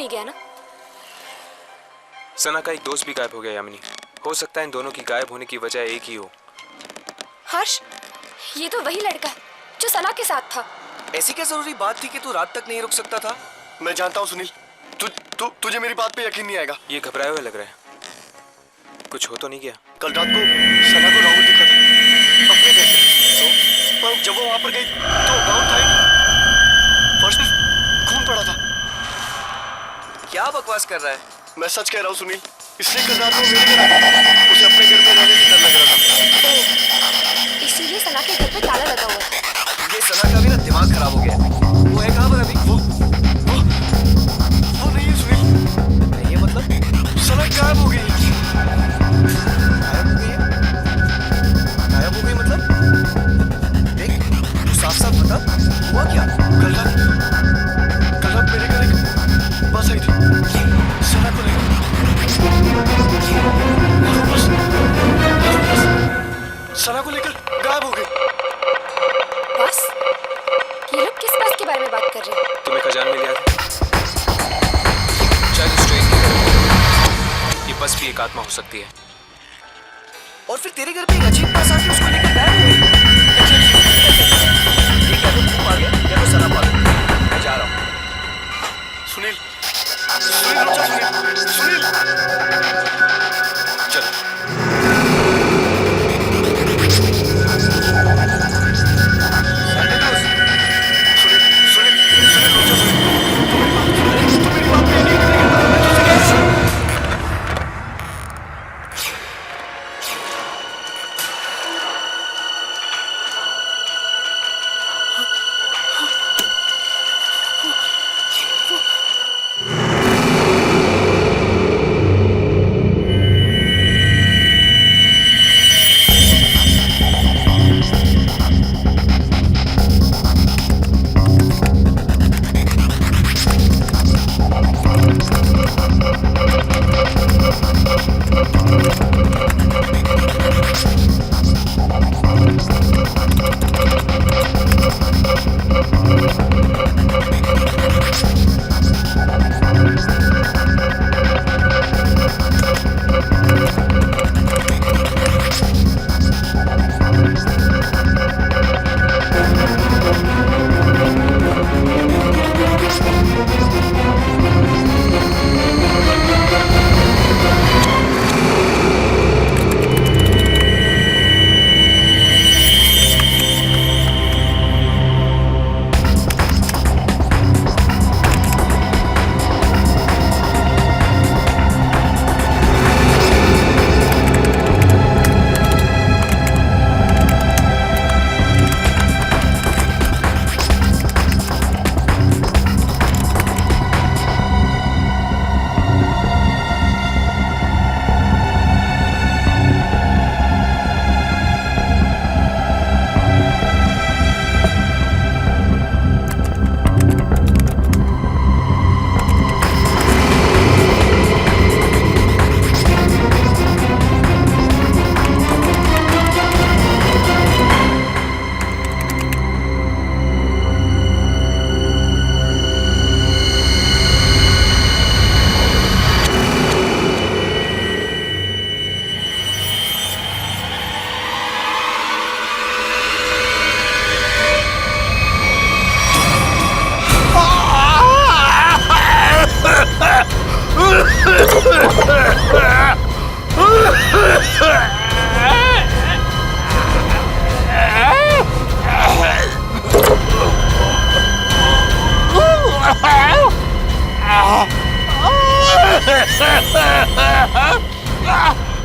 नहीं गया ना? सना का एक दोस्त भी गायब हो गया यामिनी। हो सकता है इन दोनों की गायब होने की वजह एक ही हो। हर्ष, ये तो वही लड़का है जो सना के साथ था। ऐसी क्या जरूरी बात थी कि तू रात तक नहीं रुक सकता था? मैं जानता हूँ सुनील, तुझे मेरी बात पे यकीन नहीं आएगा। ये घबराए हुए लग रहा है। कुछ हो तो नहीं गया? कल रात को सना को राहुल दिखा था अपने घर पे। पर जब वो वहां पर गई तो राहुल था ही नहीं। फर्श पे खून पड़ा था। क्या बकवास कर रहा है? मैं सच कह रहा हूँ सुनील, इसलिए कल रात को मेरे घर उसे अपने घर में रहने से डर लग रहा था। इसीलिए सना के घर पे ताला लगा हुआ था। ये सना का भी ना दिमाग खराब हो गया। वो है कहाँ पर अभी? वो नहीं है सुनील। नहीं है मतलब? सना गायब हो गई। गायब हो गई है? गायब हो गई मतलब? देख, तू साफ साफ बता, हुआ क्या? कल रात मेरे घर एक बस आई थी सना को लेकर। सना को लेकर गायब हो गई। बस? ये लोग किस बस के बारे में बात कर रहे हैं? तुम्हें खजान मिल गया था? शायद इस ट्रेन की तरह ये बस भी एक आत्मा हो सकती है। और फिर तेरे घर पे एक अजीब बस आके उसको लेकर गायब हो गई। ये क्या तो तू आ गया या तो सना आ गया। मैं जा रहा हूँ। सुनील, सुनील रुक जा। सुनील, चलो।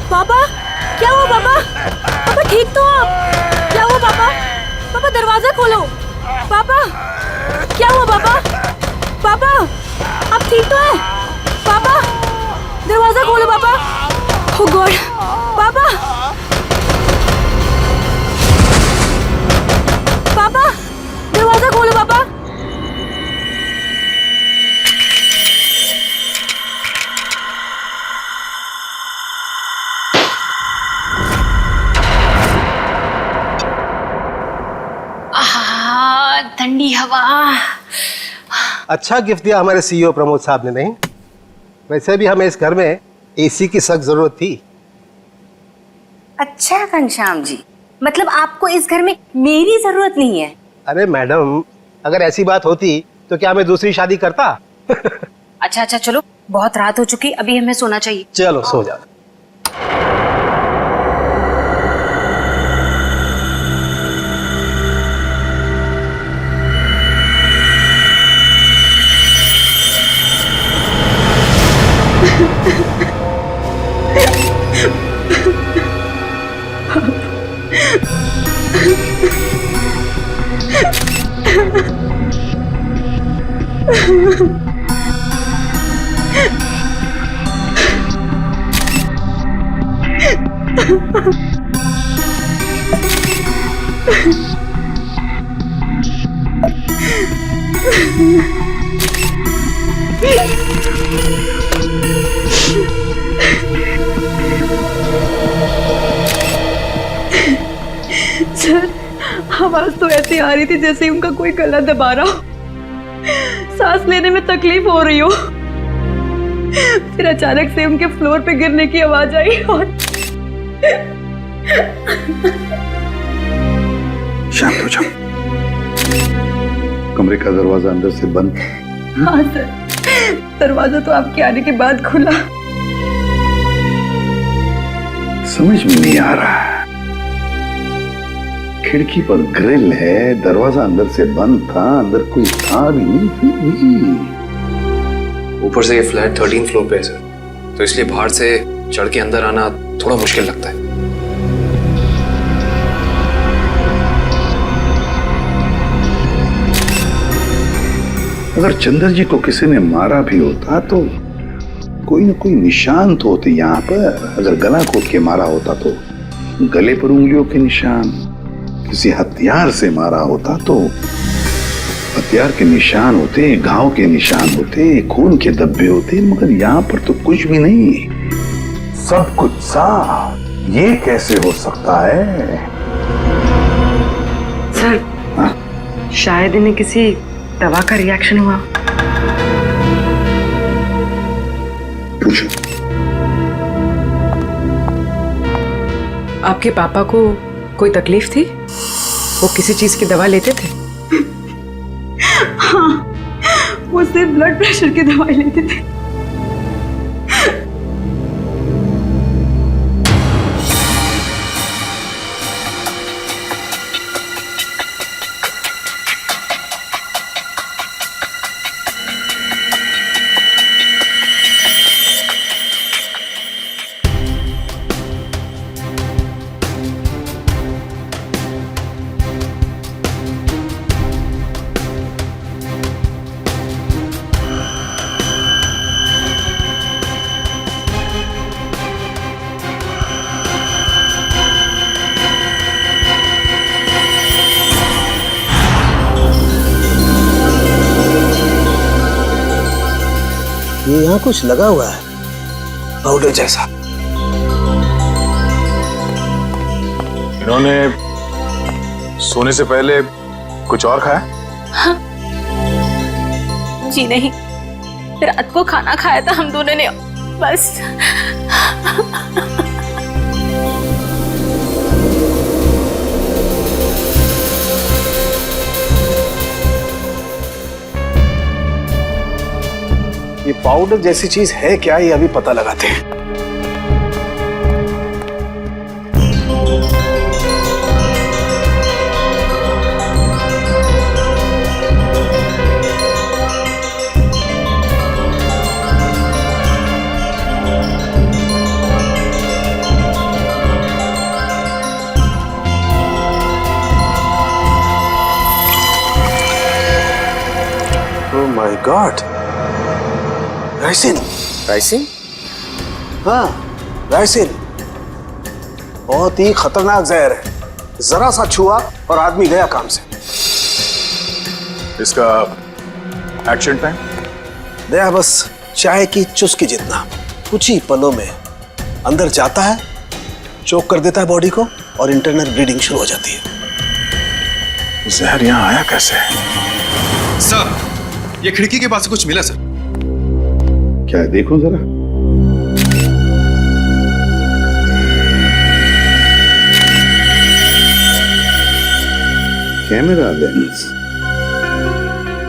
पापा, क्या हुआ पापा? पापा ठीक तो आप? क्या हुआ पापा? पापा दरवाजा खोलो। पापा, क्या हुआ पापा? पापा, आप ठीक तो हैं? पापा, दरवाजा खोलो पापा। ओह गॉड, पापा, पापा, दरवाजा खोलो पापा। ठंडी हवा। अच्छा गिफ्ट दिया हमारे सीईओ प्रमोद साहब ने, नहीं? वैसे भी हमें इस घर में एसी की सख्त जरूरत थी। अच्छा घनश्याम जी, मतलब आपको इस घर में मेरी जरूरत नहीं है? अरे मैडम, अगर ऐसी बात होती तो क्या मैं दूसरी शादी करता? अच्छा अच्छा, चलो बहुत रात हो चुकी, अभी हमें सोना चाहिए। चलो सो जा। सर, आवाज तो ऐसी आ रही थी जैसे उनका कोई गला दबा रहा हो, सांस लेने में तकलीफ हो रही हो। फिर अचानक से उनके फ्लोर पे गिरने की आवाज आई और शांत हो जाओ। कमरे का दरवाजा अंदर से बंद। हाँ सर, दरवाजा तो आपके आने के बाद खुला। समझ में नहीं आ रहा है, खिड़की पर ग्रिल है, दरवाजा अंदर से बंद था, अंदर कोई था भी नहीं, फिर भी। ऊपर से ये फ्लैट 13 फ्लोर पे है सर, तो इसलिए बाहर से चढ़ के अंदर आना थोड़ा मुश्किल लगता है। अगर चंद्र जी को किसी ने मारा भी होता तो कोई न कोई निशान तो होते यहाँ पर। अगर गला घोट के मारा होता तो गले पर उंगलियों के निशान, किसी हथियार से मारा होता तो हथियार के निशान होते, घाव के निशान होते, खून के धब्बे होते, मगर यहाँ पर तो कुछ भी नहीं, सब कुछ साफ। ये कैसे हो सकता है? सर, हाँ? शायद इन्हें किसी दवा का रिएक्शन हुआ। पूछो। आपके पापा को कोई तकलीफ थी? वो किसी चीज की दवा लेते थे? हाँ, वो सिर्फ ब्लड प्रेशर की दवाई लेते थे। ये यहाँ कुछ लगा हुआ है, पाउडर जैसा। इन्होंने सोने से पहले कुछ और खाया? जी नहीं, रात को खाना खाया था हम दोनों ने, बस। ये पाउडर जैसी चीज है क्या, ये अभी पता लगाते हैं। Oh my God, ricin. Ricin? हाँ, राइसिन बहुत ही खतरनाक जहर है। जरा सा छुआ और आदमी गया काम से। इसका एक्शन टाइम? दया बस चाय की चुस्की जितना, कुछ ही पलों में अंदर जाता है, चोक कर देता है बॉडी को और इंटरनल ब्लीडिंग शुरू हो जाती है। जहर यहाँ आया कैसे? सर, ये खिड़की के पास से कुछ मिला सर। क्या है देखो जरा। कैमरा लेंस,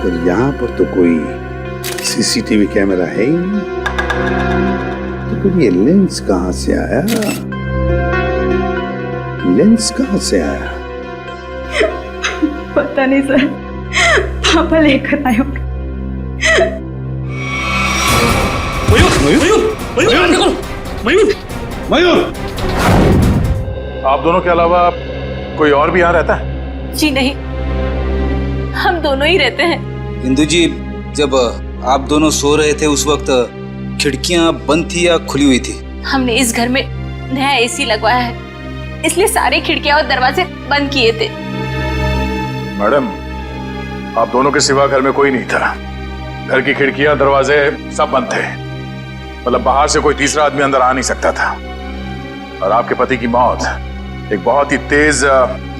पर यहां पर तो कोई सीसीटीवी कैमरा है ही नहीं, तो फिर ये लेंस कहां से आया? लेंस कहां से आया? पता नहीं सर, पापा लेकर आए होंगे। मयूर, आप दोनों के अलावा कोई और भी यहाँ रहता है? जी नहीं, हम दोनों ही रहते हैं। इंदु जी, जब आप दोनों सो रहे थे उस वक्त खिड़कियां बंद थी या खुली हुई थी? हमने इस घर में नया एसी लगवाया है, इसलिए सारी खिड़कियां और दरवाजे बंद किए थे। मैडम, आप दोनों के सिवा घर में कोई नहीं था। घर की खिड़कियां दरवाजे सब बंद थे, मतलब बाहर से कोई तीसरा आदमी अंदर आ नहीं सकता था। और आपके पति की मौत एक बहुत ही तेज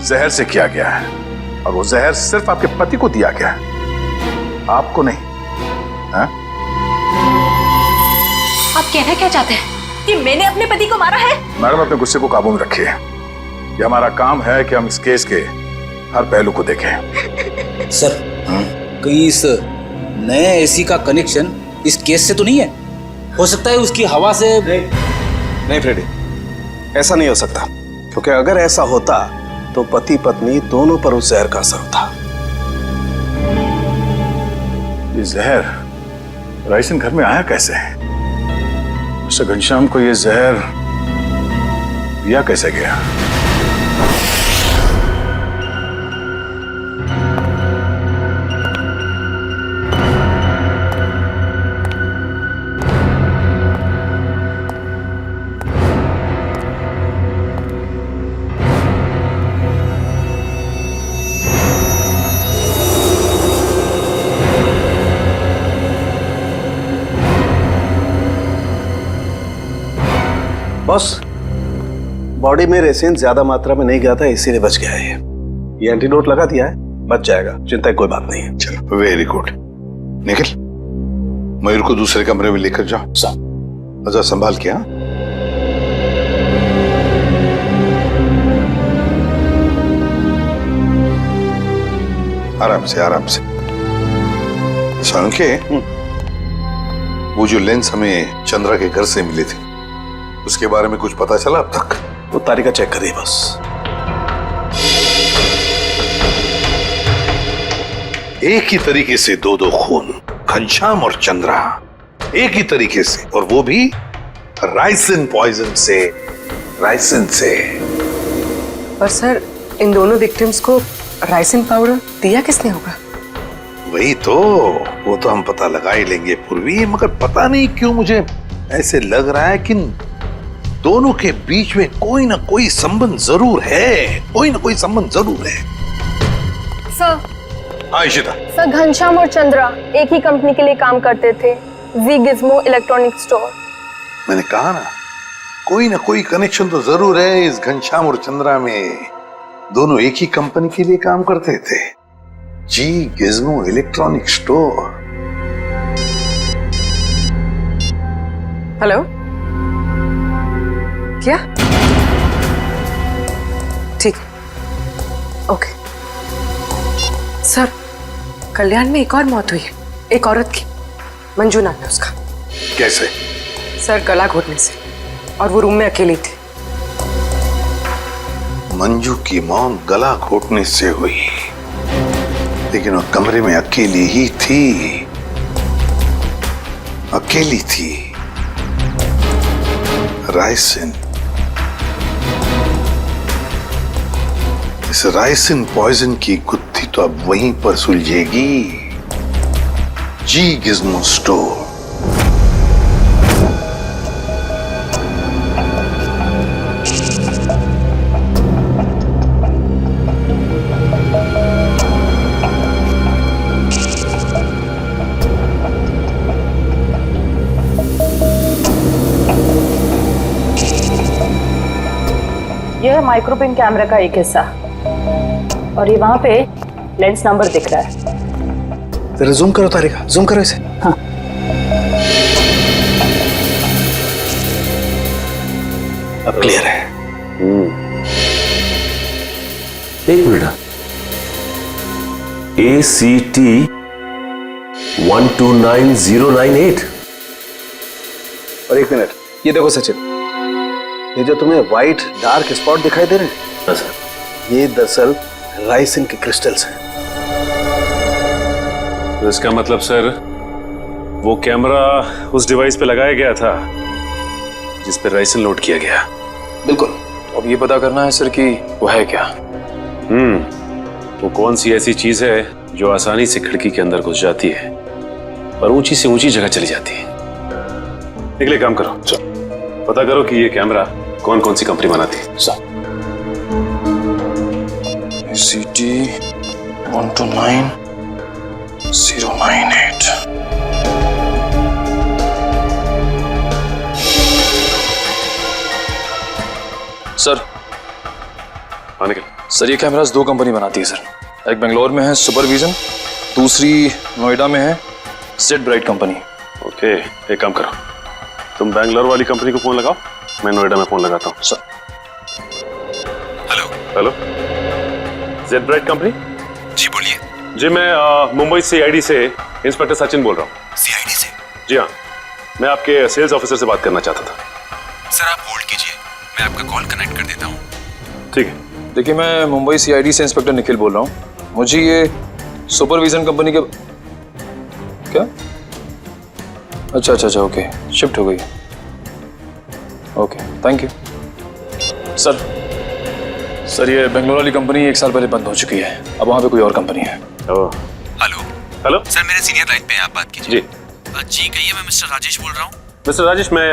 जहर से किया गया है, और वो जहर सिर्फ आपके पति को दिया गया है, आपको नहीं। हा? आप कहना क्या चाहते हैं कि मैंने अपने पति को मारा है? मैडम, अपने गुस्से को काबू में रखिए। ये हमारा काम है कि हम इस केस के हर पहलू को देखें। सर, कहीं इस नए एसी का कनेक्शन इस केस से तो नहीं है? हो सकता है उसकी हवा से। नहीं फ्रेडी, ऐसा नहीं हो सकता, क्योंकि अगर ऐसा होता तो पति पत्नी दोनों पर उस जहर का असर था। ये जहर राइसन घर में आया कैसे? मिस्टर घनश्याम को ये जहर दिया कैसे गया? बॉस, बॉडी में रेसिन ज्यादा मात्रा में नहीं गया था, इसीलिए बच गया है। ये एंटीडोट लगा दिया है, बच जाएगा, चिंता की कोई बात नहीं है। चलो, वेरी गुड। निखिल, मयूर को दूसरे कमरे में लेकर जाओ। अच्छा, संभाल के। हाँ, आराम से आराम से। सांके, वो जो लेंस हमें चंद्रा के घर से मिले थे, उसके बारे में कुछ पता चला अब तक? वो तारिका चेक करिए बस। एक ही तरीके से दो खून, घनश्याम और चंद्रा, एक ही तरीके से, और वो भी राइसिन पॉइजन से। राइसिन से। पर सर, इन दोनों विक्टिम्स को राइसिन पाउडर दिया किसने होगा? वही तो, वो तो हम पता लगा ही लेंगे पूर्वी, मगर पता नहीं क्यों मुझे ऐसे लग रहा है कि दोनों के बीच में कोई ना कोई संबंध जरूर है, कोई ना कोई संबंध जरूर है। सर, हाँ इशिता। सर, घनश्याम और चंद्रा एक ही कंपनी के लिए काम करते थे, जी गिज़्मो इलेक्ट्रॉनिक स्टोर। मैंने कहा ना, कोई ना कोई कनेक्शन तो जरूर है इस घनश्याम और चंद्रा में। दोनों एक ही कंपनी के लिए काम करते थे, जी गिज़्मो इलेक्ट्रॉनिक स्टोर। हेलो, क्या? ठीक, ओके। सर, कल्याण में एक और मौत हुई है, एक औरत की, मंजू नाम है उसका। कैसे? सर, गला घोटने से, और वो रूम में अकेली थी। मंजू की मौत गला घोटने से हुई, लेकिन वो कमरे में अकेली ही थी, अकेली थी। राइसिन, इस राइसिन पॉइजन की गुत्थी तो अब वहीं पर सुलझेगी, जी गिज़्मो स्टोर। यह है माइक्रोपिन कैमरा का एक हिस्सा, और ये वहां पे लेंस नंबर दिख रहा है। जरा जूम करो तारिका, जूम करो इसे। हाँ। क्लियर है। एक मिनट, ACT 129098। और एक मिनट, ये देखो सचिन, ये जो तुम्हें व्हाइट डार्क स्पॉट दिखाई दे रहे हैं, हाँ सर। ये दरअसल राइसिन के क्रिस्टल्स हैं। तो इसका मतलब सर, वो कैमरा उस डिवाइस पे लगाया गया था जिस पे राइसिन लोड किया गया। बिल्कुल। अब ये पता करना है सर कि वो है क्या। वो कौन सी ऐसी चीज है जो आसानी से खिड़की के अंदर घुस जाती है और ऊंची से ऊंची जगह चली जाती है। एक काम करो, पता करो कि ये कैमरा कौन कौन सी कंपनी बनाती है। ACT 129098। सर, सर ये कैमरास 2 कंपनी बनाती है सर। एक बेंगलोर में है सुपरविजन, दूसरी नोएडा में है जेड ब्राइट कंपनी। ओके, एक काम करो, तुम बैंगलोर वाली कंपनी को फोन लगाओ, मैं नोएडा में फोन लगाता हूँ। Sir. Hello, Z bright company? जी बोलिए। जी, मैं मुंबई CID से इंस्पेक्टर सचिन बोल रहा हूँ। CID से? जी हाँ, मैं आपके सेल्स ऑफिसर से बात करना चाहता था। सर आप होल्ड कीजिए, मैं आपका कॉल कनेक्ट कर देता हूँ। ठीक है। देखिए, मैं मुंबई CID से इंस्पेक्टर निखिल बोल रहा हूँ। मुझे ये सुपरविजन कंपनी के क्या? अच्छा, ओके, शिफ्ट हो गई। Okay, thank you. सर ये बेंगलोर वाली कंपनी 1 साल पहले बंद हो चुकी है, अब वहाँ पे कोई और कंपनी है। हेलो सर, मेरे सीनियर लाइन पे आप बात कीजिए। जी जी कहिए, मैं मिस्टर राजेश बोल रहा हूँ। मिस्टर राजेश, मैं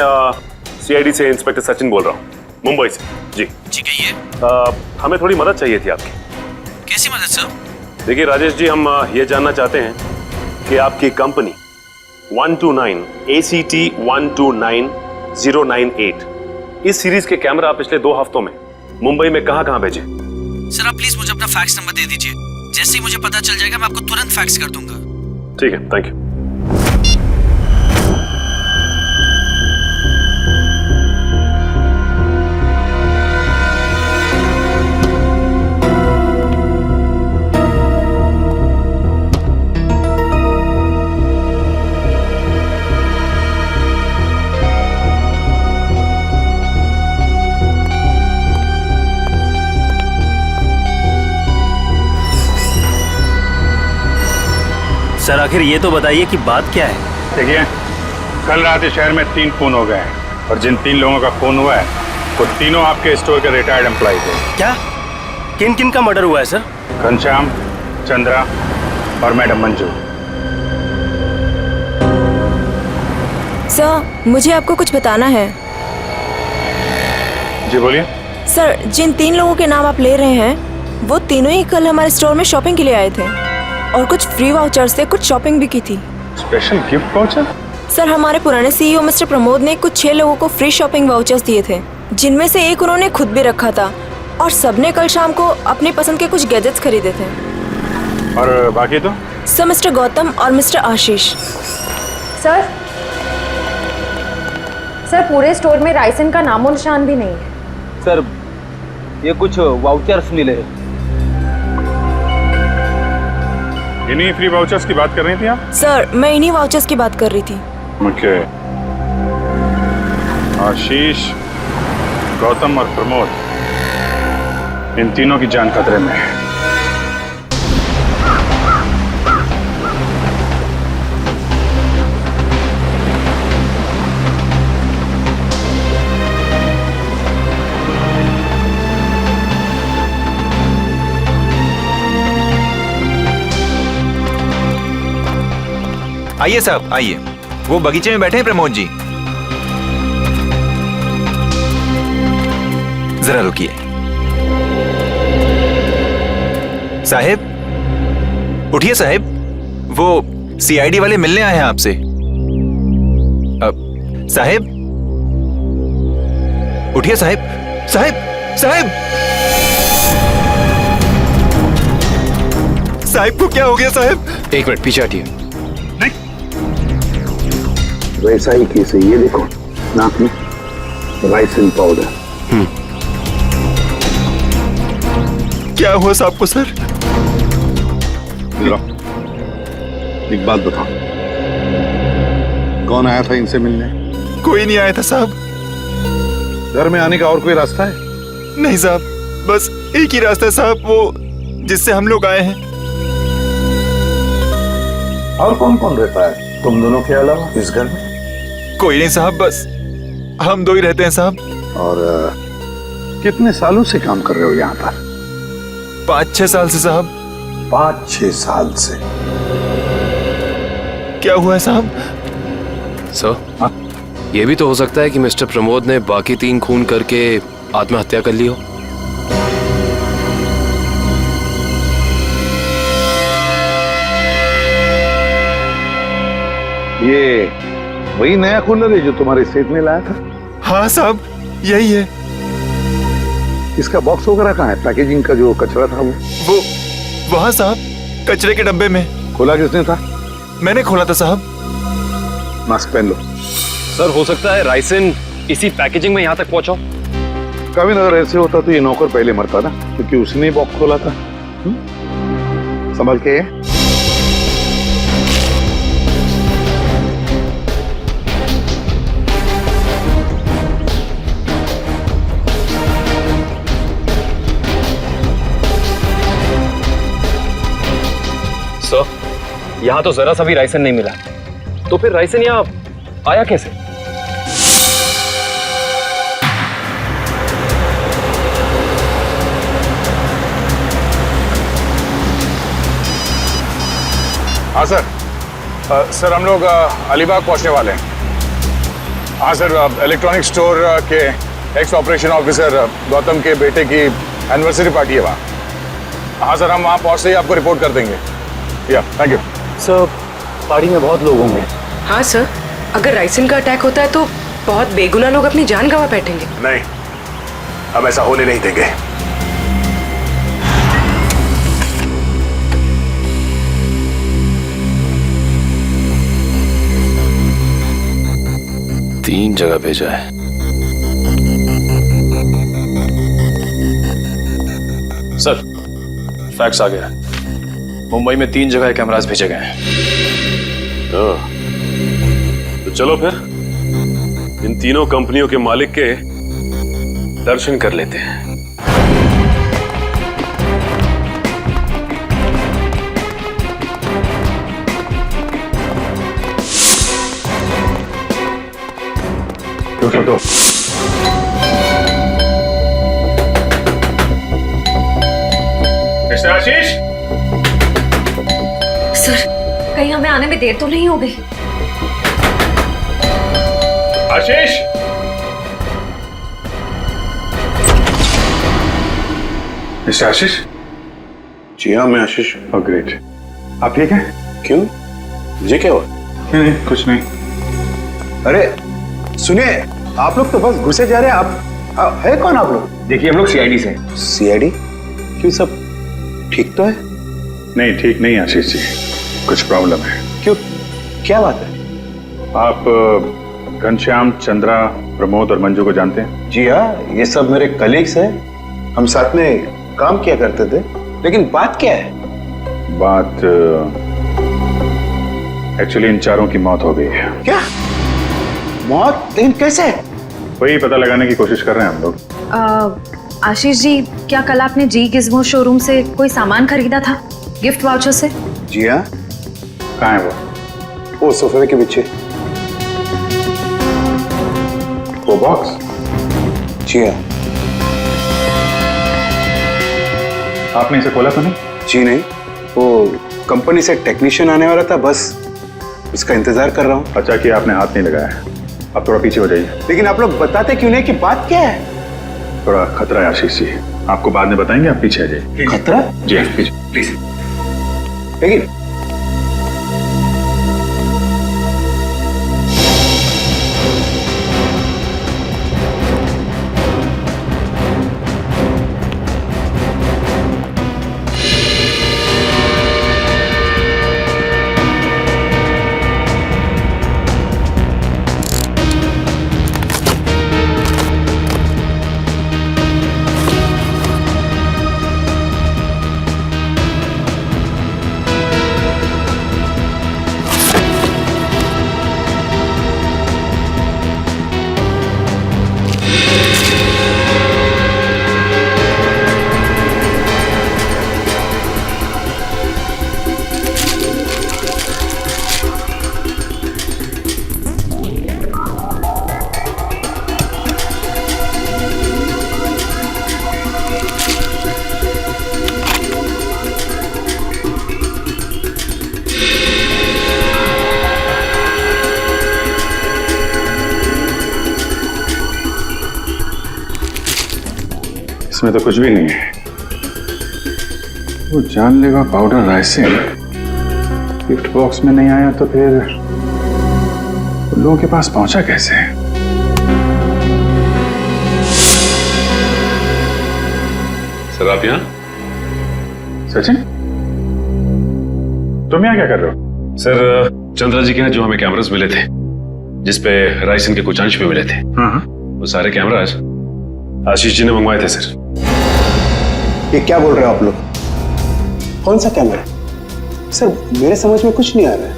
CID से इंस्पेक्टर सचिन बोल रहा हूँ, मुंबई से। जी कहिए। हमें थोड़ी मदद चाहिए थी आपकी। कैसी मदद सर? देखिए राजेश जी, हम ये जानना चाहते हैं कि आपकी कंपनी 129 ACT 129098 इस सीरीज के कैमरा पिछले 2 हफ्तों में मुंबई में कहां भेजे? सर आप प्लीज मुझे अपना फैक्स नंबर दे दीजिए, जैसे ही मुझे पता चल जाएगा मैं आपको तुरंत फैक्स कर दूंगा। ठीक है, थैंक यू। सर आखिर ये तो बताइए कि बात क्या है? देखिए, कल रात इस शहर में 3 खून हो गए हैं और जिन 3 लोगों का खून हुआ है वो तीनों आपके स्टोर के रिटायर्ड एम्प्लॉय थे। क्या? किन किन का मर्डर हुआ है सर? घनश्याम, चंद्रा और मैडम मंजू। सर, मुझे आपको कुछ बताना है। जी बोलिए। सर, जिन 3 लोगों के नाम आप ले रहे हैं, वो तीनों ही कल हमारे स्टोर में शॉपिंग के लिए आए थे और कुछ फ्री वाउचर से कुछ शॉपिंग भी की थी। Special gift voucher? सर, हमारे पुराने CEO मिस्टर प्रमोद ने कुछ 6 लोगों को फ्री शॉपिंग वाउचर्स दिए थे, जिनमें से एक उन्होंने खुद भी रखा था और सबने कल शाम को अपनी पसंद के कुछ गैजेट्स खरीदे थे। और बाकी तो? सर, मिस्टर गौतम और मिस्टर आशीष। सर पूरे स्टोर में राइसन का नामो निशान भी नहीं है। सर, ये कुछ वाउचर्स मिले। इन्हीं फ्री वाउचर्स की बात कर रही थी आप? सर, मैं इन्हीं वाउचर्स की बात कर रही थी। ओके। आशीष, गौतम और प्रमोद, इन तीनों की जान खतरे में है। आइए साहब, आइए। वो बगीचे में बैठे हैं प्रमोद जी। जरा रुकिए। साहेब, उठिए साहेब, वो CID वाले मिलने आए हैं आपसे। साहेब, उठिए साहेब। साहेब, साहेब, साहेब को क्या हो गया साहेब? 1 मिनट पीछे हटिए। वैसा ही केस है, ये देखो, नाक में राइसिन पाउडर। क्या हुआ साहब को सर? एक बात बताओ, कौन आया था इनसे मिलने? कोई नहीं आया था साहब। घर में आने का और कोई रास्ता है? नहीं साहब, बस एक ही रास्ता है साहब, वो जिससे हम लोग आए हैं। और कौन कौन रहता है तुम दोनों के अलावा इस घर में? कोई नहीं साहब, बस हम दो ही रहते हैं साहब। और कितने सालों से काम कर रहे हो यहाँ पर? 5-6 साल से साहब। 5-6 साल से? क्या हुआ है साहब? सर, ये भी तो हो सकता है कि मिस्टर प्रमोद ने बाकी 3 खून करके आत्महत्या कर ली हो। ये वही नया कूलर है जो तुम्हारे सेठ ने लाया था? हाँ साहब, यही है। इसका बॉक्स वगैरह कहाँ है? पैकेजिंग का जो कचरा था वो वहाँ साहब, कचरे के डब्बे में। खोला किसने था? मैंने खोला था साहब। मास्क पहन लो। सर, हो सकता है राइसन इसी पैकेजिंग में यहाँ तक पहुंचा। कभी अगर ऐसे होता तो ये नौकर पहले मरता ना, क्योंकि उसने बॉक्स खोला था। संभल के। सर, यहाँ तो जरा सा भी राइसन नहीं मिला, तो फिर राइसन यहाँ आया कैसे? हाँ सर। सर, हम लोग अलीबाग पहुंचने वाले हैं। हाँ सर, इलेक्ट्रॉनिक स्टोर के एक्स ऑपरेशन ऑफिसर गौतम के बेटे की एनिवर्सरी पार्टी है वहाँ। हाँ सर, हम वहाँ पहुँचते ही आपको रिपोर्ट कर देंगे। या, थैंक यू सर। पार्टी में बहुत लोग होंगे। हाँ सर, अगर राइसन का अटैक होता है तो बहुत बेगुनाह लोग अपनी जान गंवा बैठेंगे। नहीं, हम ऐसा होने नहीं देंगे। तीन जगह भेजा है। सर, फैक्स आ गया। मुंबई में 3 जगह कैमरास भेजे गए हैं। तो चलो फिर इन तीनों कंपनियों के मालिक के दर्शन कर लेते हैं। तो मिस्टर आशीष, सर, कहीं हमें आने में देर तो नहीं हो गई? आशीष, मिस्टर आशीष। जी हाँ, मैं आशीष। Oh great. आप ठीक हैं? क्यों, मुझे क्या हुआ? नहीं, कुछ नहीं। अरे सुनिए, आप लोग तो बस घुसे जा रहे हैं। आप है कौन आप लोग? देखिए, हम लोग सीआईडी से हैं। सीआईडी? क्यों, सब ठीक तो है? नहीं, ठीक नहीं आशीष जी, कुछ प्रॉब्लम है। क्यों, क्या बात है? आप घनश्याम, चंद्रा, प्रमोद और मंजू को जानते हैं? जी हाँ, ये सब मेरे कलीग्स हैं। हम साथ में काम किया करते थे। लेकिन बात क्या है? बात एक्चुअली इन चारों की मौत हो गई है। क्या मौत? लेकिन कैसे? वही पता लगाने की कोशिश कर रहे हैं हम लोग। आशीष जी, क्या कल आपने जी गिज़्मो शोरूम से कोई सामान खरीदा था गिफ्ट वाउचर से? जी हाँ। कहाँ है वो सोफे के पीछे। वो बॉक्स? जी हाँ। आपने इसे खोला तो नहीं? जी नहीं, वो कंपनी से टेक्नीशियन आने वाला था, बस इसका इंतजार कर रहा हूँ। अच्छा कि आपने हाथ नहीं लगाया है। आप थोड़ा पीछे हो जाइए। लेकिन आप लोग बताते क्यों नहीं कि बात क्या है? थोड़ा खतरा है आशीष जी, आपको बाद में बताएंगे, आप पीछे आ जाइए। खतरा? जी पीछे प्लीज। लेकिन इसमें तो कुछ भी नहीं है। वो जानलेवा पाउडर राइसिन गिफ्ट बॉक्स में नहीं आया तो फिर उन लोगों के पास पहुंचा कैसे? सर आप यहाँ? सचिन, तुम यहाँ क्या कर रहे हो? सर चंद्रा जी के यहाँ जो हमें कैमरास मिले थे जिसपे राइसिन के कुछ अंश भी मिले थे, वो सारे कैमरास आशीष जी ने मंगवाए थे सर। ये क्या बोल रहे हो आप लोग? कौन सा कैमरा? सर मेरे समझ में कुछ नहीं आ रहा है।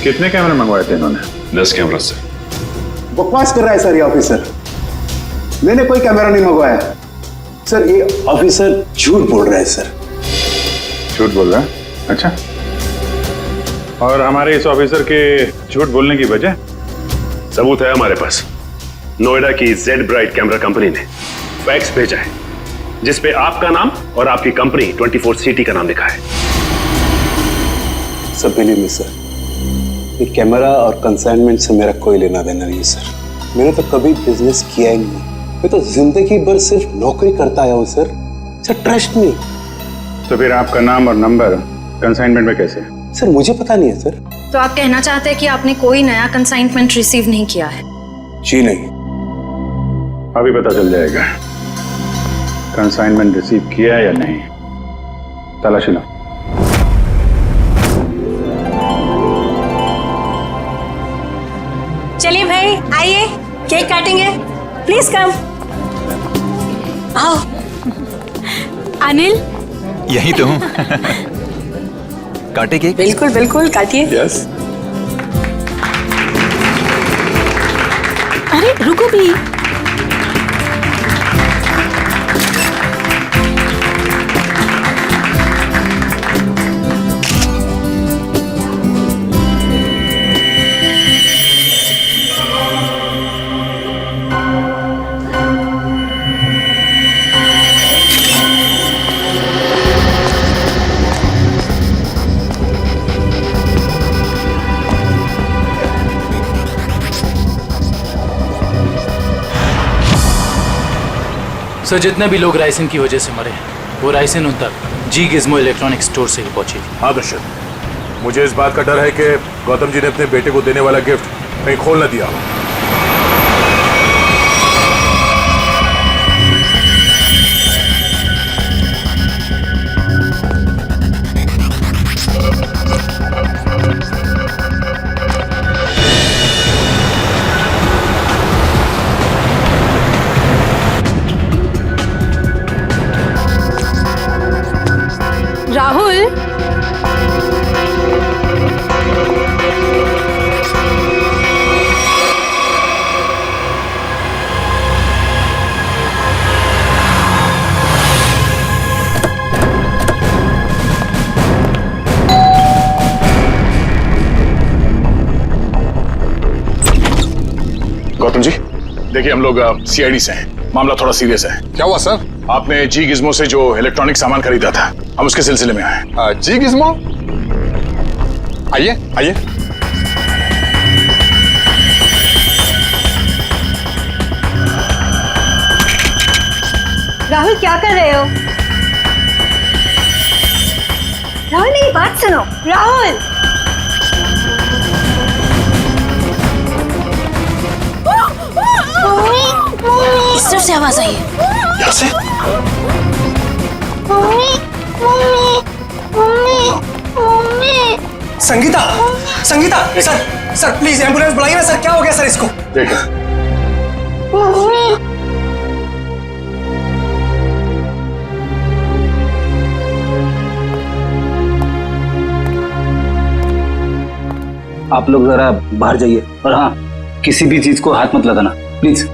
कितने कैमरे मंगवाए थे इन्होंने? 10 कैमरास सर। बकवास कर रहा है सर ये ऑफिसर। मैंने कोई कैमरा नहीं मंगवाया सर। ये ऑफिसर झूठ बोल रहा है सर। झूठ बोल रहा है? अच्छा, और हमारे इस ऑफिसर के झूठ बोलने की वजह? सबूत है हमारे पास। नोएडा की जेड ब्राइट कैमरा कंपनी ने फैक्स भेजा है जिसपे आपका नाम और आपकी कंपनी 24 सिटी का नाम लिखा है। सर बिलीव मी सर, ये कैमरा और कंसाइनमेंट से मेरा कोई लेना देना नहीं सर। मैंने तो कभी बिजनेस किया ही नहीं। मैं तो जिंदगी भर सिर्फ नौकरी करता आया हूँ सर। Sir trust me. तो फिर आपका नाम और नंबर कंसाइनमेंट में कैसे? सर मुझे पता नहीं है सर। तो आप कहना चाहते हैं कि आपने कोई नया कंसाइनमेंट रिसीव नहीं किया है? जी नहीं। अभी पता चल जाएगा कंसाइनमेंट रिसीव किया है या नहीं। तलाशी लो। चलिए भाई आइए, केक काटेंगे। Please come. आओ। अनिल यही तो हूँ। काटे केक? बिल्कुल बिल्कुल काटिए। यस। अरे रुको भी। सर जितने भी लोग राइसिन की वजह से मरे हैं वो राइसिन उन तक जी गिज़्मो इलेक्ट्रॉनिक स्टोर से ही पहुंची थी। हाँ दर्शक, मुझे इस बात का डर है कि गौतम जी ने अपने बेटे को देने वाला गिफ्ट कहीं खोल न दिया हो। राहुल गौतम जी देखिए, हम लोग सीआईडी से हैं। मामला थोड़ा सीरियस है। क्या हुआ सर? आपने जी गिज़्मो से जो इलेक्ट्रॉनिक सामान खरीदा था, हम उसके सिलसिले में आए। जी गिज़्मो? आइए आइए। राहुल क्या कर रहे हो? राहुल मेरी बात सुनो। राहुल इस तरफ से आवाज आई है। यहाँ से? Sangeeta, Sangeeta, sir please ambulance बुलाइए ना सर। क्या हो गया सर इसको? देखो आप लोग जरा बाहर जाइए और हाँ, किसी भी चीज को हाथ मत लगाना प्लीज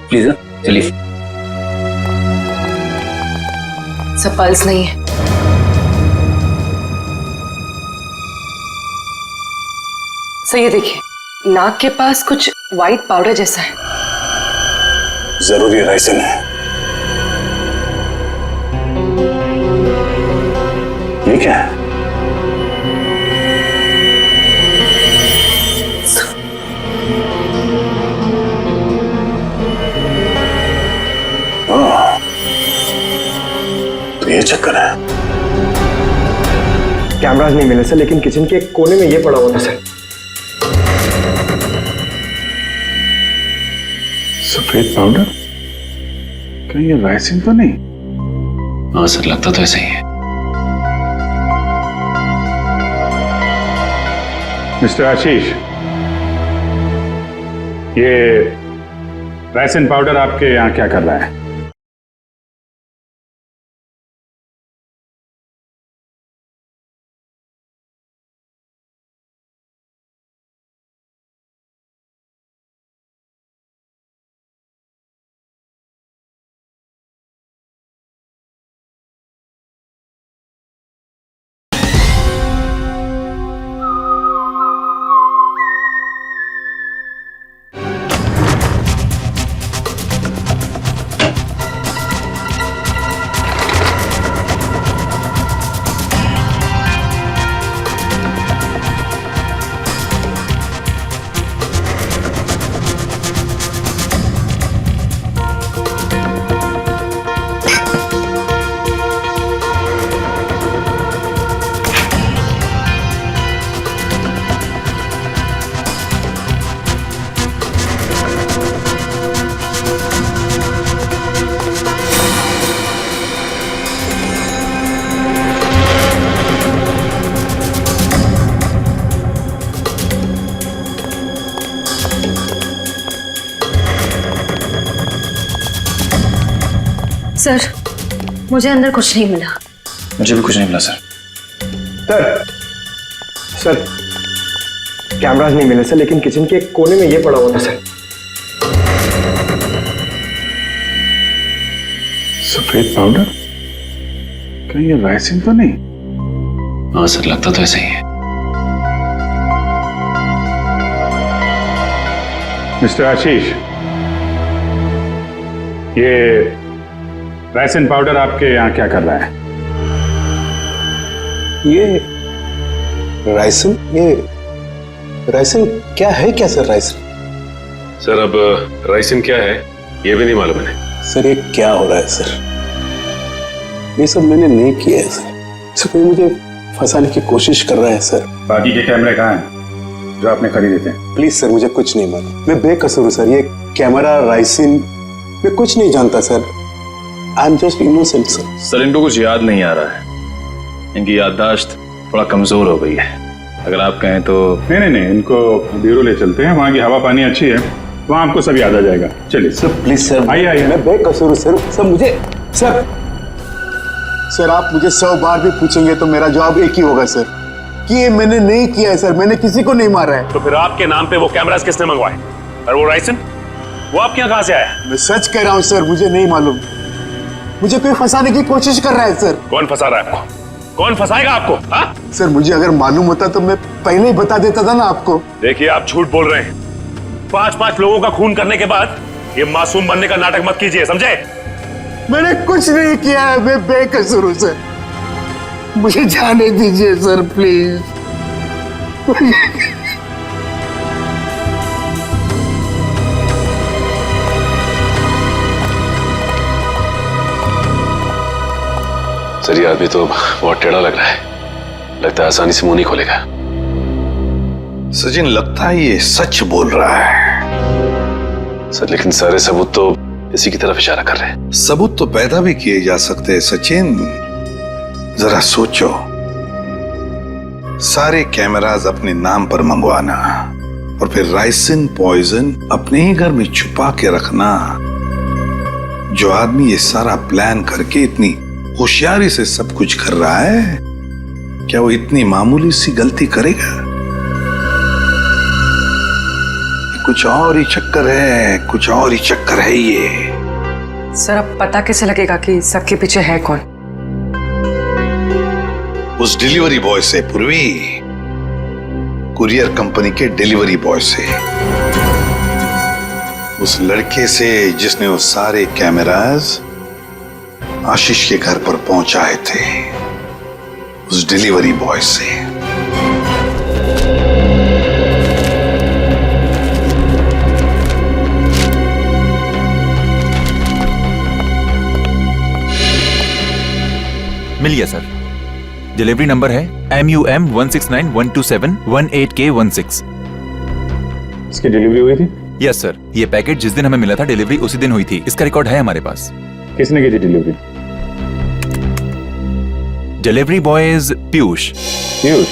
प्लीज। चलिए। सब पल्स नहीं है। सर ये देखिए, नाक के पास कुछ व्हाइट पाउडर जैसा है। जरूरी राइसिन है। ये क्या है? चक्कर है। कैमराज नहीं मिले सर, लेकिन किचन के एक कोने में ये पड़ा हुआ था सर। सफेद पाउडर? कहीं ये राइसिन तो नहीं? हाँ सर, लगता तो ऐसा ही है। मिस्टर आशीष, ये राइसिन पाउडर आपके यहाँ क्या कर रहा है? सर, मुझे अंदर कुछ नहीं मिला। मुझे भी कुछ नहीं मिला सर। सर कैमराज नहीं मिले सर, लेकिन किचन के एक कोने में ये पड़ा हुआ था सर। सफेद पाउडर? कहीं ये राइसिन तो नहीं? हाँ सर, लगता तो ऐसा ही है। मिस्टर आशीष, ये राइसिन पाउडर आपके यहाँ क्या कर रहा है? ये राइसिन क्या है? क्या सर राइसिन? सर अब राइसिन क्या है ये भी नहीं मालूम है। सर ये क्या हो रहा है सर? ये सब मैंने नहीं किया है सर। सर कोई मुझे फंसाने की कोशिश कर रहा है सर। बाकी के कैमरे कहाँ हैं जो आपने खरीदे थे? प्लीज सर, मुझे कुछ नहीं मालूम। मैं बेकसूर हूँ सर। ये कैमरा, राइसिन, मैं कुछ नहीं जानता sir. I am just innocent sir. Sir इनको कुछ याद नहीं आ रहा है, इनकी याददाश्त थोड़ा कमजोर हो गई है। अगर आप कहें तो नहीं, इनको ब्यूरो ले चलते हैं, वहाँ की हवा पानी अच्छी है, वहाँ आपको सब याद आ जाएगा। चलिए सर प्लीज सर, आइए। मैं बेकसूर हूँ सर। सर मुझे सर आप मुझे 100 बार भी पूछेंगे तो मेरा जवाब एक ही होगा सर कि ये मैंने नहीं किया है सर। मैंने किसी को नहीं मारा है। तो फिर आपके नाम पे वो कैमरास किसने मंगवाए? और वो राइसिन वो आपके यहाँ कहाँ से आया? मैं सच कह रहा हूँ सर, मुझे नहीं मालूम। मुझे कोई फंसाने की कोशिश कर रहा है सर। कौन फंसा रहा है आपको? कौन फंसाएगा आपको? हाँ? सर मुझे अगर मालूम होता तो मैं पहले ही बता देता था ना आपको। देखिए आप झूठ बोल रहे हैं। 5-5 लोगों का खून करने के बाद ये मासूम बनने का नाटक मत कीजिए, समझे? मैंने कुछ नहीं किया है, मैं बेकसूर हूं सर। मुझे जाने दीजिए सर प्लीज। सर ये आदमी तो बहुत टेढ़ा लग रहा है, लगता है आसानी से मुंह नहीं खोलेगा। सचिन, लगता है ये सच बोल रहा है। सर लेकिन सारे सबूत तो इसी की तरफ इशारा कर रहे हैं। सबूत तो पैदा भी किए जा सकते हैं सचिन। जरा सोचो, सारे कैमरास अपने नाम पर मंगवाना और फिर राइसिन पॉइजन अपने ही घर में छुपा के रखना। जो आदमी ये सारा प्लान करके इतनी होशियारी से सब कुछ कर रहा है, क्या वो इतनी मामूली सी गलती करेगा? कुछ और ही चक्कर है, कुछ और ही चक्कर है ये। सर अब पता कैसे लगेगा कि सबके पीछे है कौन? उस डिलीवरी बॉय से पूर्वी, कुरियर कंपनी के डिलीवरी बॉय से, उस लड़के से जिसने वो सारे कैमरास आशीष के घर पर पहुंचाए थे, उस डिलीवरी बॉय से। मिल गया सर। डिलीवरी नंबर है MUM 169127128K16। इसकी डिलीवरी हुई थी? यस सर, ये पैकेट जिस दिन हमें मिला था डिलीवरी उसी दिन हुई थी। इसका रिकॉर्ड है हमारे पास। किसने की थी delivery? Delivery boy is Piyush. Piyush,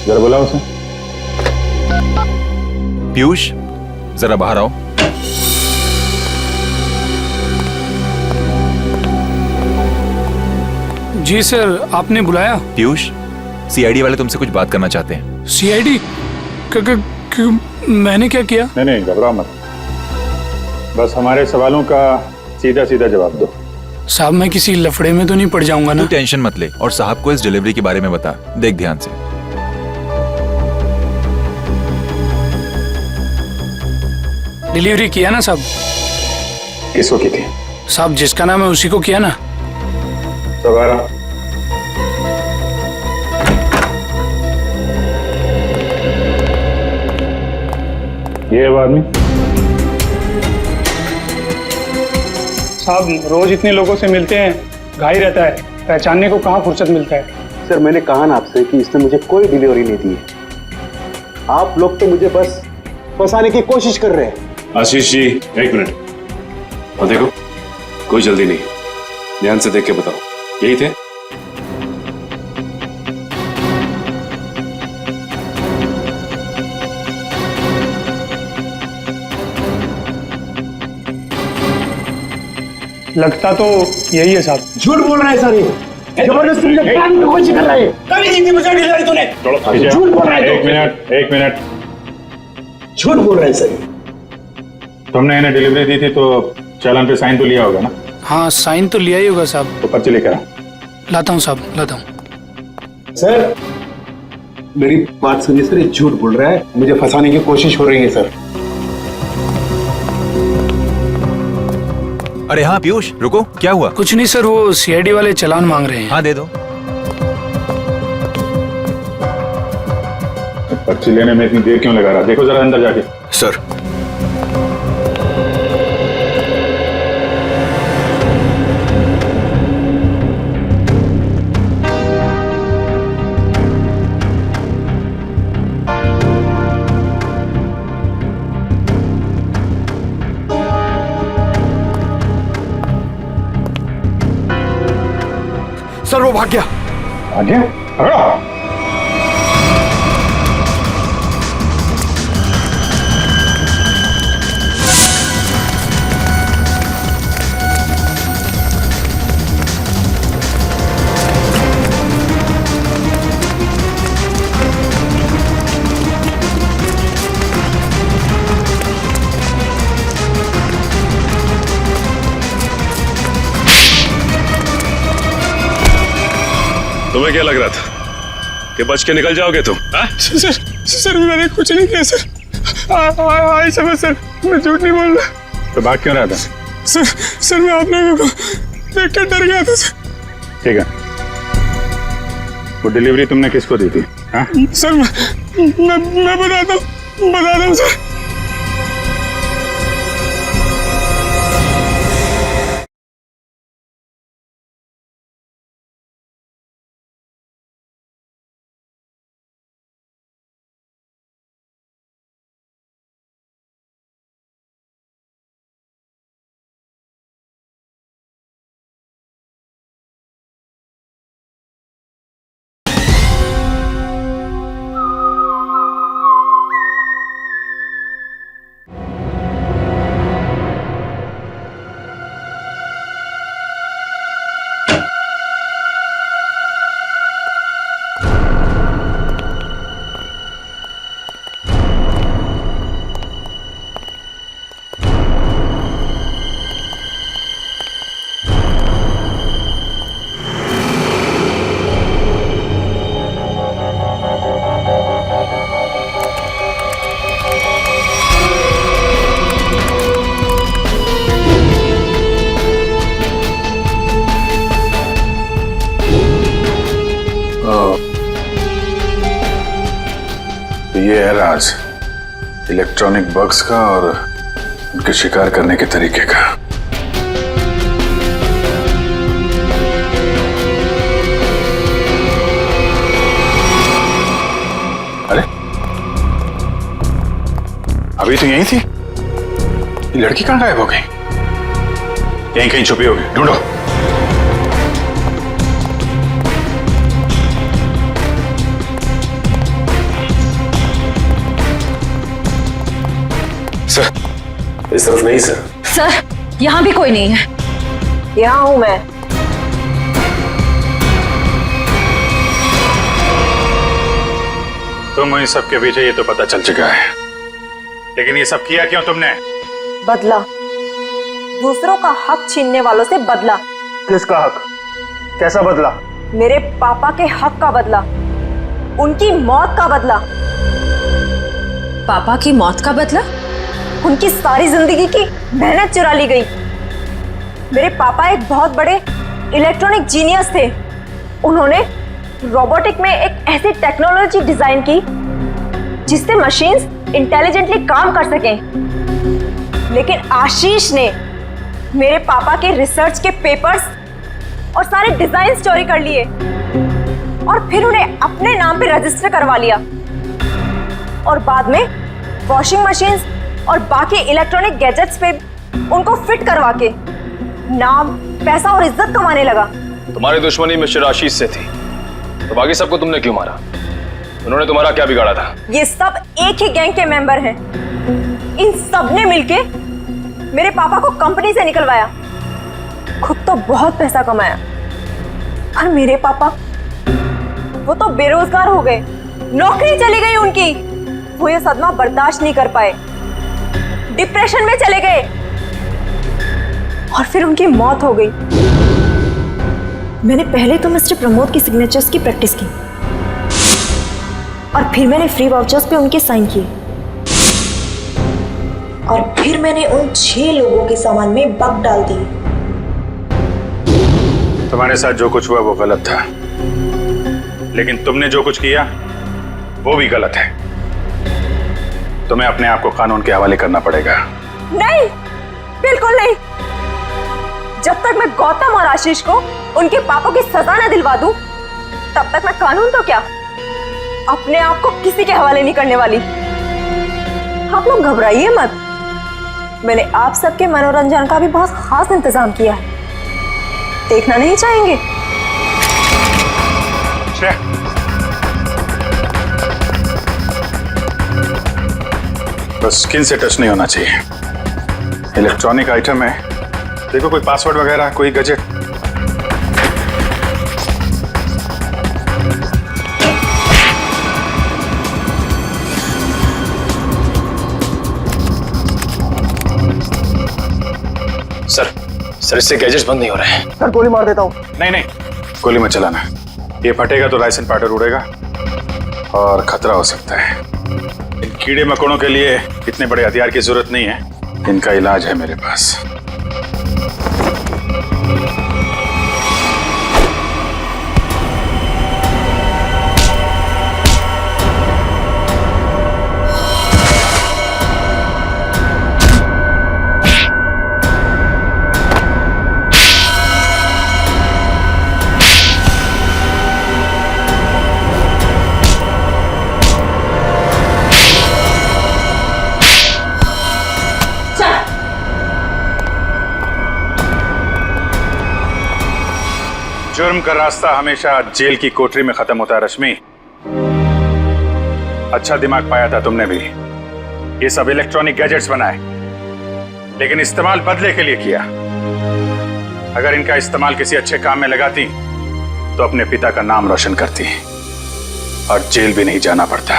जरा बुलाओ उसे। पीयूष, जरा बाहर आओ। जी सर, आपने बुलाया? पीयूष, CID वाले तुमसे कुछ बात करना चाहते हैं। CID? मैंने क्या किया? नहीं, घबराओ मत, बस हमारे सवालों का सीधा सीधा जवाब दो। साहब, मैं किसी लफड़े में तो नहीं पड़ जाऊंगा ना? तू टेंशन मत ले और साहब को इस डिलीवरी के बारे में बता। देख ध्यान से। डिलीवरी किया ना साहब? किसको की थी? साहब, जिसका नाम है उसी को किया ना। सवारा, ये है वो आदमी? साहब, रोज इतने लोगों से मिलते हैं, घाई रहता है, पहचानने को कहाँ फुर्सत मिलता है। सर, मैंने कहा ना आपसे कि इसने मुझे कोई डिलीवरी नहीं दी है। आप लोग तो मुझे बस फंसाने की कोशिश कर रहे हैं। आशीष जी, एक मिनट। और देखो, कोई जल्दी नहीं, ध्यान से देख के बताओ, यही थे? लगता तो यही है साहब। झूठ बोल रहा है सर, ये जबरदस्ती मुझे पकड़ने की कोशिश कर रहा है। कभी नहीं दी मुझे डिलीवरी तूने। झूठ बोल रहा है। एक मिनट। झूठ बोल रहा है सर। तुमने इन्हें डिलीवरी दी थी तो चालान पे साइन तो लिया होगा ना? हाँ, साइन तो लिया ही होगा साहब। तो पर्ची लेकर आ। लाता हूँ साहब, लाता हूँ। सर, मेरी बात सुनिए सर, ये झूठ बोल रहा है, मुझे फंसाने की कोशिश हो रही है सर। अरे हाँ पीयूष, रुको, क्या हुआ? कुछ नहीं सर, वो CID वाले चालान मांग रहे हैं। हाँ, दे दो। पर्ची लेने में इतनी देर क्यों लगा रहा? देखो जरा अंदर जाके। सर, सर, वो भाग गया। भाग गया? पकड़ो। तुम्हें क्या लग रहा था कि बच के निकल जाओगे तुम? सर, मैंने कुछ नहीं किया सर। आई समझ सर, मैं झूठ नहीं बोल रहा। तो भाग क्यों रहा था? सर, मैं आप लोगों को देख कर डर गया था सर। ठीक है, वो डिलीवरी तुमने किसको दी थी? हाँ? सर, मैं बताता हूँ सर। ये है राज इलेक्ट्रॉनिक बग्स का और उनके शिकार करने के तरीके का। अभी तो यहीं थी, ये लड़की कहाँ गायब हो गई? यहीं कहीं छुपी होगी, ढूंढो। सर, इस तरफ नहीं सर। सर, यहाँ भी कोई नहीं है। यहाँ हूं मैं। तुम इन सब के पीछे, ये तो पता चल चुका है, लेकिन ये सब किया क्यों तुमने? बदला, दूसरों का हक छीनने वालों से बदला। किसका हक? कैसा बदला? मेरे पापा के हक का बदला, उनकी मौत का बदला। पापा की मौत का बदला? उनकी सारी जिंदगी की मेहनत चुरा ली गई। मेरे पापा एक बहुत बड़े इलेक्ट्रॉनिक जीनियस थे। उन्होंने रोबोटिक में एक ऐसी टेक्नोलॉजी डिजाइन की जिससे मशीन्स इंटेलिजेंटली काम कर सकें। लेकिन आशीष ने मेरे पापा के रिसर्च के पेपर्स और सारे डिजाइन चोरी कर लिए और फिर उन्हें अपने नाम पे रजिस्टर करवा लिया और बाद में वॉशिंग मशीन्स और बाकी इलेक्ट्रॉनिक गैजेट्स पे उनको फिट करवा के नाम, पैसा और इज्जत कमाने लगा। तुम्हारी दुश्मनी मिस्टर आशीष से थी, तो बाकी सबको तुमने क्यों मारा? उन्होंने तुम्हारा क्या बिगाड़ा था? ये सब एक ही गैंग के मेंबर हैं। इन सब ने मिलके मेरे पापा को कंपनी से निकलवाया। खुद तो बहुत पैसा कमाया, पर मेरे पापा वो तो बेरोजगार हो गए, नौकरी चली गई उनकी। वो ये सदमा बर्दाश्त नहीं कर पाए, डिप्रेशन में चले गए और फिर उनकी मौत हो गई। मैंने पहले तो मिस्टर प्रमोद की सिग्नेचर्स की प्रैक्टिस की और फिर मैंने फ्री वाउचर्स पे उनके साइन किए और फिर मैंने उन 6 लोगों के सामान में बग डाल दी। तुम्हारे साथ जो कुछ हुआ वो गलत था, लेकिन तुमने जो कुछ किया वो भी गलत है। तुम्हें अपने आप को कानून के हवाले करना पड़ेगा। नहीं, बिल्कुल नहीं। जब तक मैं गौतम और आशीष को उनके पापों की सजा न दिलवा दूं, तब तक मैं कानून तो क्या, अपने आप को किसी के हवाले नहीं करने वाली। आप लोग घबराइए मत, मैंने आप सबके मनोरंजन का भी बहुत खास इंतजाम किया है। देखना नहीं चाहेंगे? बस स्किन से टच नहीं होना चाहिए। इलेक्ट्रॉनिक आइटम है, देखो कोई पासवर्ड वगैरह, कोई गैजेट। सर इससे गैजेट्स बंद नहीं हो रहे हैं। सर गोली मार देता हूँ। नहीं नहीं, गोली मत चलाना, ये फटेगा तो लाइसेंस पाउडर उड़ेगा और खतरा हो सकता है। इन कीड़े मकोड़ों के लिए इतने बड़े हथियार की जरूरत नहीं है, इनका इलाज है मेरे पास। जुर्म का रास्ता हमेशा जेल की कोठरी में खत्म होता है रश्मि। अच्छा दिमाग पाया था तुमने भी। ये सब इलेक्ट्रॉनिक गैजेट्स बनाए, लेकिन इस्तेमाल बदले के लिए किया। अगर इनका इस्तेमाल किसी अच्छे काम में लगाती तो अपने पिता का नाम रोशन करती और जेल भी नहीं जाना पड़ता।